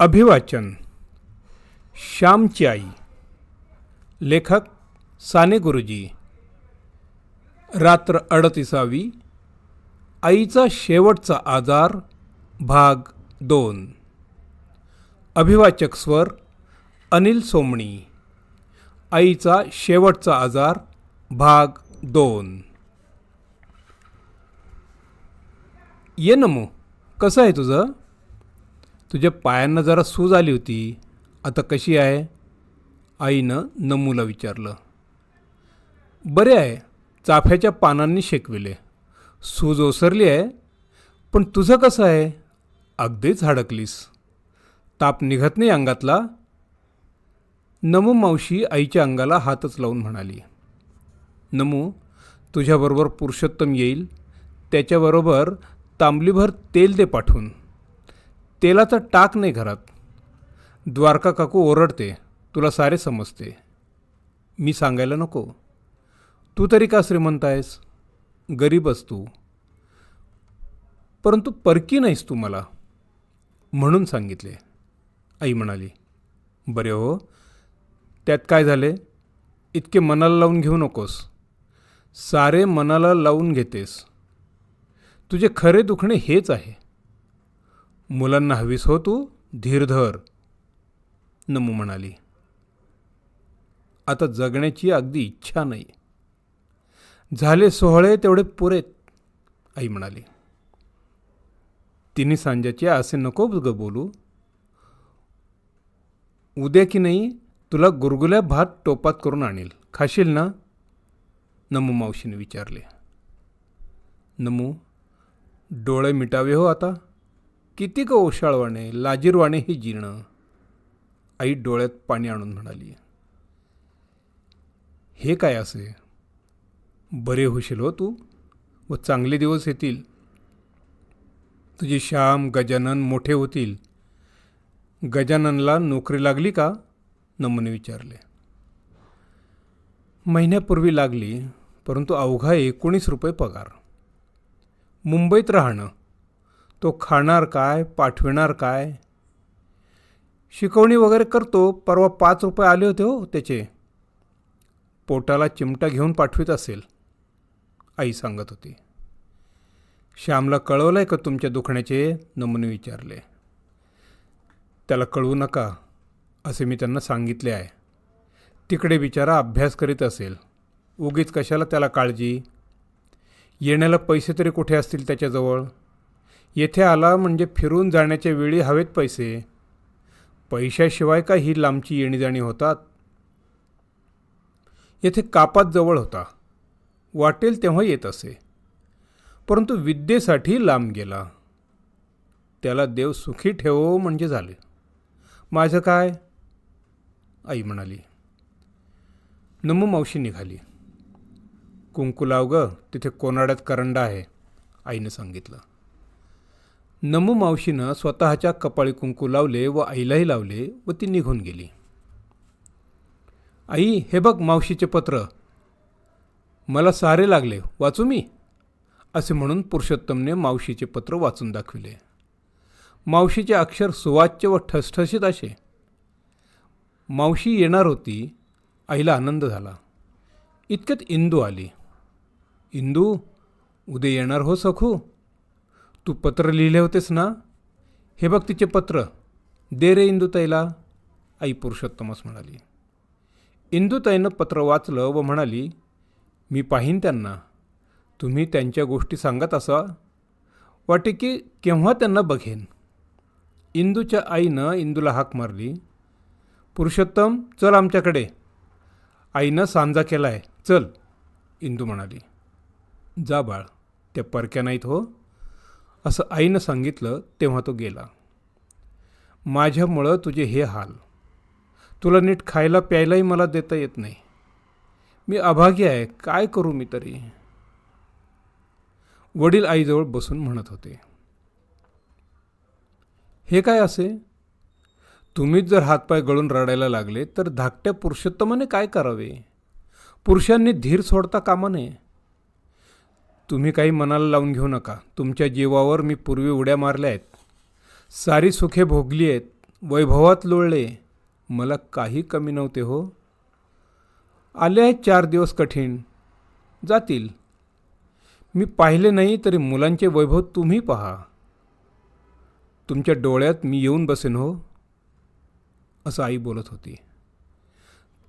अभिवाचन. श्यामची आई. लेखक साने गुरुजी. रात्र 38वी. आईचा शेवटचा आजार भाग 2. अभिवाचक स्वर अनिल सोमणी. आईचा शेवटचा आजार भाग 2. ये नमू, कसं आहे तुझं? तुझ्या पायांना जरा सूज आली होती, आता कशी आहे? आईनं नमूला विचारलं. बरे आहे, चाफ्याच्या पानांनी शेकविले. सूज ओसरली आहे, पण तुझं कसं आहे? अगदीच हडकलीस. ताप निघत नाही अंगातला? नमू मावशी आईच्या अंगाला हातच लावून म्हणाली. नमू, तुझ्याबरोबर पुरुषोत्तम येईल, त्याच्याबरोबर तांबलीभर तेल दे पाठवून. तेलाचा टाक नाही घरात. द्वारका काकू ओरडते, तुला सारे समजते. मी सांगायला नको? तू तरी का श्रीमंत आहेस? गरीबच तू, परंतु परकी नाहीस तू मला, म्हणून सांगितले. आई म्हणाली, बरे हो, त्यात काय झाले? इतके मनाला लावून घेऊ नकोस. सारे मनाला लावून घेतेस. तुझे खरे दुखणे हेच आहे. मुलांना हवीस हो तू, धीर धर. नमू म्हणाली, आता जगण्याची अगदी इच्छा नाही. झाले सोहळे तेवढे पुरेत. आई म्हणाली, तिन्ही सांजाचे असे नको ग बोलू. उद्या की नाही तुला गुरगुल्या भात टोपात करून आणेल, खाशील ना? नमू मावशीने विचारले. नमू, डोळे मिटावे हो आता. किती ग ओशाळवाणे, लाजीरवाणे हे जीर्ण. आई डोळ्यात पाणी आणून म्हणाली, हे काय असे? बरे होशील हो तू, व चांगले दिवस येतील. तुझे श्याम गजानन मोठे होतील. गजाननला नोकरी लागली का? नमूने विचारले. महिन्यापूर्वी लागली, परंतु अवघा 19 रुपये पगार. मुंबईत राहणं. तो खाणार काय, पाठविणार काय? शिकवणी वगैरे करतो. परवा 5 रुपये आले होते हो त्याचे. पोटाला चिमटा घेऊन पाठवित असेल, आई सांगत होती. श्यामला कळवलं आहे का तुमच्या दुखण्याचे? नमूने विचारले. त्याला कळवू नका असे मी त्यांना सांगितले आहे. तिकडे बिचारा अभ्यास करीत असेल. उगीच कशाला त्याला काळजी? येण्याला पैसे तरी कुठे असतील त्याच्याजवळ? येथे आला म्हणजे फिरून जाण्याच्या वेळी हवेत पैसे. पैशाशिवाय का ही लांबची येणी जाणी होतात? येथे कापात जवळ होता, वाटेल तेव्हा येत असे. परंतु विद्येसाठी लांब गेला. त्याला देव सुखी ठेवो म्हणजे झाले. माझं काय? आई म्हणाली. नमू मावशी निघाली. कुंकू लाव ग, तिथे कोनाड्यात करंडा आहे, आईनं सांगितलं. नमू मावशीनं स्वतःच्या कपाळी कुंकू लावले व आईलाही लावले व ती निघून गेली. आई, हे बघ मावशीचे पत्र. मला सारे लागले, वाचू मी? असे म्हणून पुरुषोत्तमने मावशीचे पत्र वाचून दाखविले. मावशीचे अक्षर सुवाच्य व ठसठशीत असे. मावशी येणार होती. आईला आनंद झाला. इतक्यात इंदू आली. इंदू, उद्या येणार हो सखू? तू पत्र लिहिले होतेस ना? हे बघ तिचे पत्र. दे रे इंदूताईला, आई पुरुषोत्तमस म्हणाली. इंदूताईनं पत्र वाचलं व म्हणाली, मी पाहीन त्यांना. तुम्ही त्यांच्या गोष्टी सांगत असा. वाटे की केव्हा त्यांना बघेन. इंदूच्या आईनं इंदूला हाक मारली. पुरुषोत्तम, चल आमच्याकडे. आईनं सांजा केला आहे, चल. इंदू म्हणाली, जा बाळ, त्या परक्या नाहीत हो, असं आईनं सांगितलं तेव्हा तो गेला. माझ्यामुळं तुझे हे हाल. तुला नीट खायला प्यायलाही मला देता येत नाही. मी अभागी आहे, काय करू मी तरी? वडील आईजवळ बसून म्हणत होते. हे काय असे? तुम्हीच जर हातपाय गळून रडायला लागले तर धाकट्या पुरुषोत्तमाने काय करावे? पुरुषांनी धीर सोडता कामा नये. तुम्ही काही मनाला लावून घेऊ नका. तुमच्या जीवावर मी पूर्वी उड्या मारल्या आहेत. सारी सुखे भोगली आहेत. वैभवात लोळले, मला काही कमी नव्हते हो. आले आहेत 4 दिवस कठीण, जातील. मी पाहिले नाही तरी मुलांचे वैभव तुम्ही पहा. तुमच्या डोळ्यात मी येऊन बसेन हो. असं आई बोलत होती.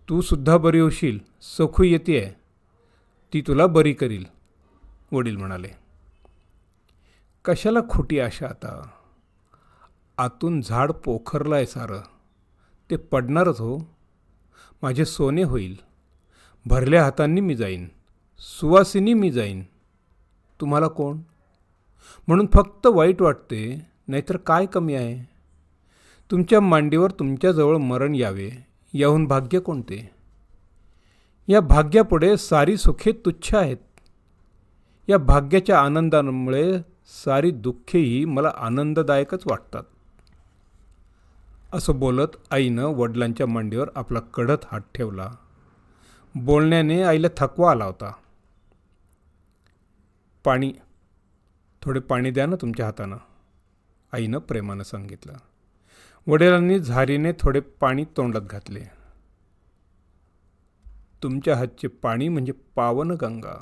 तू सुद्धा बरी होशील, सखू येतेय, ती तुला बरी करील, वडील म्हणाले. कशाला खोटी आशा आता. आतून झाड पोखरलंय सारं, ते पडणारच हो. माझे सोने होईल. भरल्या हातांनी मी जाईन, सुवासिनी मी जाईन. तुम्हाला कोण? म्हणून फक्त वाईट वाटते, नाहीतर काय कमी आहे. तुमच्या मांडीवर तुमच्याजवळ मरण यावे, याहून भाग्य कोणते. या भाग्यापुढे सारी सुखे तुच्छ आहेत. या भाग्याच्या आनंदामुळे सारी दुःखेही मला आनंददायकच वाटतात. असं बोलत आईनं वडिलांच्या मांडीवर आपला कडक हात ठेवला. बोलण्याने आईला थकवा आला होता. पाणी, थोडे पाणी द्या ना तुमच्या हातानं, आईनं प्रेमानं सांगितलं. वडिलांनी झारीने थोडे पाणी तोंडात घातले. तुमच्या हातचे पाणी म्हणजे पावन गंगा,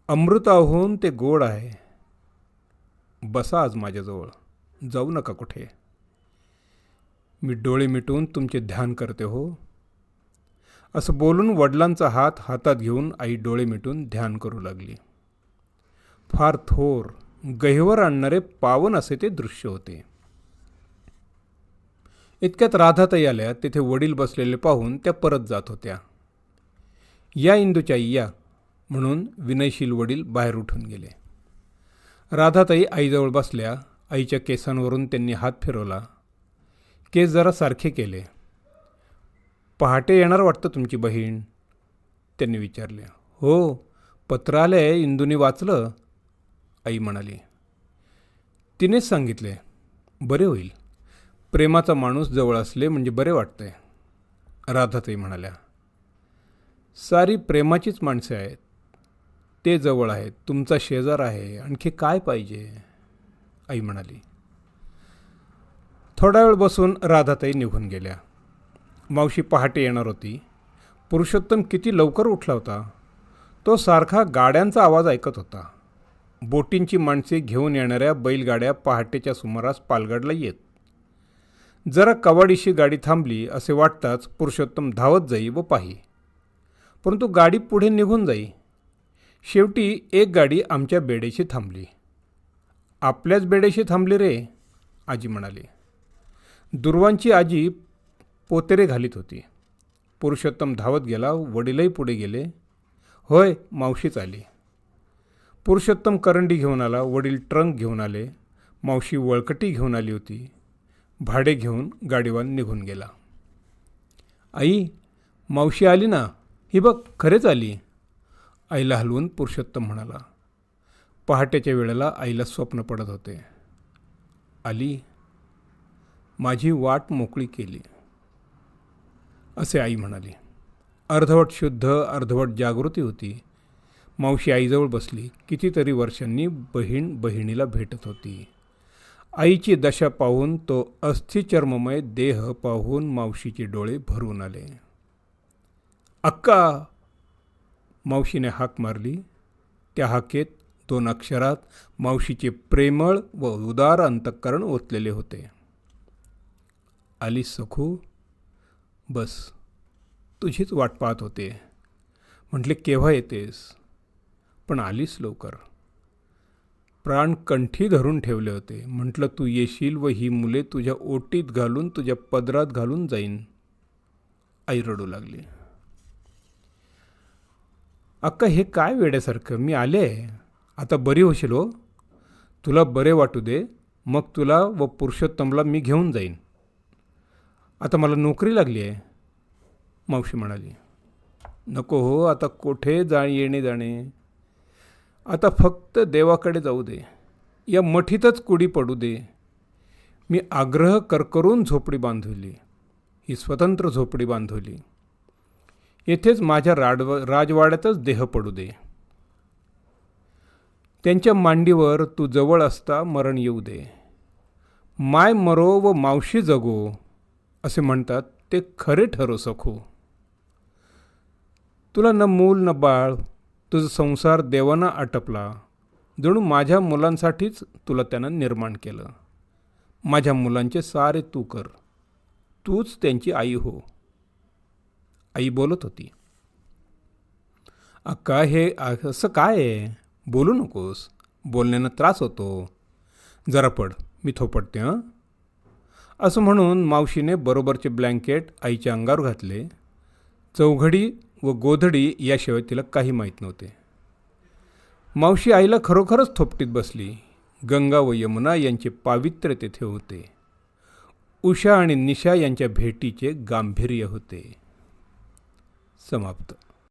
अमृताहून ते गोड आहे. बसा आज माझ्याजवळ, जाऊ नका कुठे. मी डोळे मिटून तुमचे ध्यान करते हो. असं बोलून वडिलांचा हात हातात घेऊन आई डोळे मिटून ध्यान करू लागली. फार थोर, गहिवर आणणारे पावन असे ते दृश्य होते. इतक्यात राधाताई आल्या. तेथे वडील बसलेले पाहून त्या परत जात होत्या. या इंदुचाई या, म्हणून विनयशील वडील बाहेर उठून गेले. राधाताई आईजवळ बसल्या. आईच्या केसांवरून त्यांनी हात फिरवला. केस जरा सारखे केले. पहाटे येणार वाटतं तुमची बहीण, त्यांनी विचारले. हो, पत्र आले, इंदूने वाचलं, आई म्हणाली. तिनेच सांगितले. बरे होईल. प्रेमाचा माणूस जवळ असले म्हणजे बरे वाटते, राधाताई म्हणाल्या. सारी प्रेमाचीच माणसे आहेत. ते जवळ आहेत, तुमचा शेजार आहे, आणखी काय पाहिजे, आई म्हणाली. थोडा वेळ बसून राधाताई निघून गेल्या. मावशी पहाटे येणार होती. पुरुषोत्तम किती लवकर उठला होता. तो सारखा गाड्यांचा आवाज ऐकत होता. बोटींची माणसे घेऊन येणाऱ्या बैलगाड्या पहाटेच्या सुमारास पालगडला येत. जरा कवाडीशी गाडी थांबली असे वाटताच पुरुषोत्तम धावत जाई व पाही. परंतु गाडी पुढे निघून जाई. शेवटी एक गाडी आमच्या बेडेशी थांबली. आपल्याच बेडेशी थांबली रे, आजी म्हणाली. दुर्वांची आजी पोतेरे घालीत होती. पुरुषोत्तम धावत गेला. वडीलही पुढे गेले. होय, मावशीच आली. पुरुषोत्तम करंडी घेऊन आला. वडील ट्रंक घेऊन आले. मावशी वळकटी घेऊन आली होती. भाडे घेऊन गाडीवान निघून गेला. आई, मावशी आली ना, ही बघ, खरेच आली, आईला हलवून पुरुषोत्तम म्हणाला. पहाटेच्या वेळेला आईला स्वप्न पडत होते. आली, माझी वाट मोकळी केली, असे आई म्हणाली. अर्धवट शुद्ध, अर्धवट जागृती होती. मावशी आईजवळ बसली. कितीतरी वर्षांनी बहीण बहिणीला भेटत होती. आईची दशा पाहून, तो अस्थिचर्ममय देह पाहून मावशीचे डोळे भरून आले. अक्का, मावशीने हाक मारली. त्या हाकेत 2 अक्षरात मावशीचे प्रेमळ व उदार अंतःकरण ओतलेले होते. आली सखू, बस, तुझीच वाट पाहत होते. म्हटले केव्हा येतेस, पण आलीस लवकर. प्राण कंठी धरून ठेवले होते. म्हटलं तू येशील व ही मुले तुझ्या ओटीत घालून, तुझ्या पदरात घालून जाईन. आई रडू लागली. अक्का, हे काय वेड्यासारखं, मी आले, आता बरी होशील हो. तुला बरे वाटू दे, मग तुला व पुरुषोत्तमला मी घेऊन जाईन. आता मला नोकरी लागली आहे, मावशी म्हणाली. नको हो, आता कोठे येणे जाणे. आता फक्त देवाकडे जाऊ दे. या मठीतच कुडी पडू दे. मी आग्रह करून झोपडी बांधवली, ही स्वतंत्र झोपडी बांधवली. येथेच माझ्या राजवाड्यातच देह पडू दे. त्यांच्या मांडीवर तू जवळ असता मरण येऊ दे. माय मरो व मावशी जगो असे म्हणतात ते खरे ठरो सखो. तुला न मूल न बाळ, तुझा संसार देवानं आटपला. जणू माझ्या मुलांसाठीच तुला त्यानं निर्माण केलं. माझ्या मुलांचे सारे तू कर, तूच त्यांची आई हो. आई बोलत होती. अक्का हे असं काय आहे? बोलू नकोस, बोलण्यानं त्रास होतो. जरा पड, मी थोपटते हं. असं म्हणून मावशीने बरोबरचे ब्लँकेट आईच्या अंगावर घातले. चौघडी व गोधडी याशिवाय तिला काही माहीत नव्हते. मावशी आईला खरोखरच थोपटीत बसली. गंगा व यमुना यांचे पावित्र्य तेथे होते. उषा आणि निशा यांच्या भेटीचे गांभीर्य होते. समाप्त.